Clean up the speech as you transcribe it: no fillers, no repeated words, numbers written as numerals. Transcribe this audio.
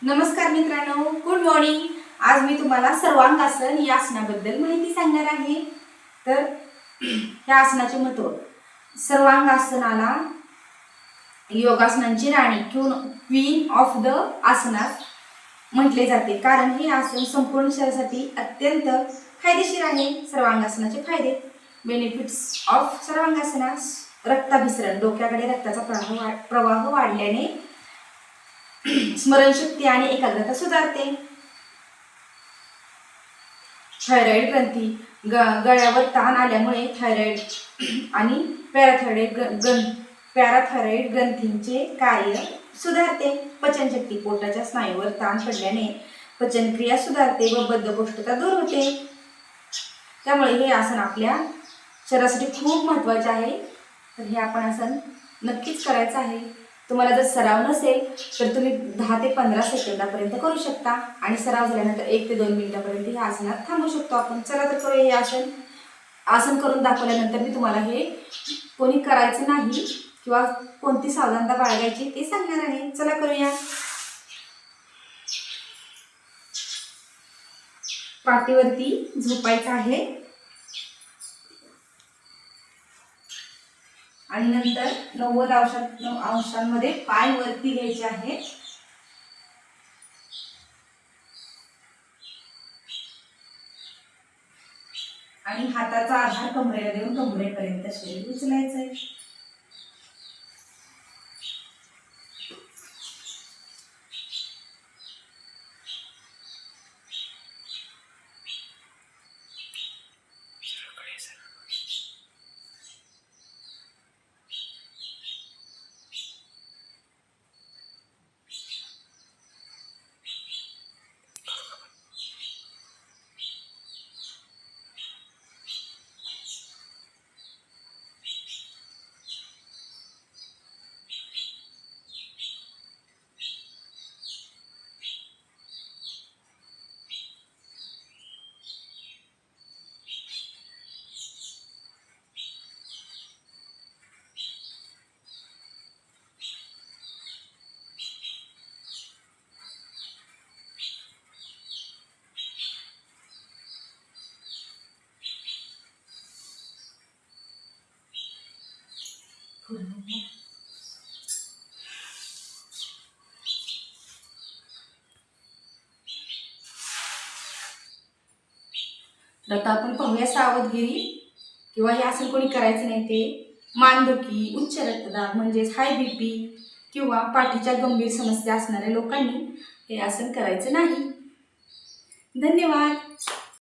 नमस्कार मित्रांनो, good morning. आज मी तुम्हाला सर्वांगासन या आसनाबद्दल माहिती सांगणार आहे। तर या आसनाचे महत्त्व, सर्वांगासनाला योगासनांची राणी क्वीन ऑफ द आसनास म्हटले जाते, कारण हे आसन संपूर्ण शरीरासाठी अत्यंत फायदेशीर आहे। सर्वांगासनाचे फायदे, बेनिफिट्स ऑफ सर्वांगासना, रक्ताभिसरण, डोक्याकडे रक्ताचा प्रवाह वाढल्याने स्मरणशक्ती आणि एकाग्रता सुधारते। थायरॉइड ग्रंथी, गळ्यावर ताण आल्यामुळे थायरॉइड आणि पॅराथायरॉइड ग्रंथींचे कार्य सुधारते। पचनशक्ती, पोटाच्या स्नायूवर ताण पडल्याने पचनक्रिया सुधारते व बद्धकोष्ठता दूर होते। त्यामुळे हे आसन आपल्या शरीरासाठी खूप महत्त्वाचे आहे। तर हे आपण आसन नक्कीच करायचं आहे। तुम्हाला जर सराव नसेल तर तुम्ही 10 ते 15 सेकंदापर्यंत करू शकता आणि सराव झाल्यानंतर 1 ते 2 मिनिटापर्यंत हे आसनात थांबू शकतो आपण। चला तर करूया हे आसन करून दाखवल्यानंतर मी तुम्हाला हे कोणी करायचं नाही किंवा कोणती सावधानता बाळगायची ते सांगणार आहे। चला करूया। पाठीवरती झोपायचं आहे आणि नंतर 90 अंशांमध्ये पाय वरती घ्यायचे आहेत आणि हाताचा आधार कमरेला देऊन कमरेपर्यंत शरीर उचलायचंय। आता आपण पाहूया सावधगिरी किंवा हे आसन कोणी करायचं नाही ते मानदुखी, उच्च रक्तदाब म्हणजेच हाय बीपी किंवा पाठीच्या गंभीर समस्या असणाऱ्या लोकांनी हे आसन करायचं नाही। धन्यवाद।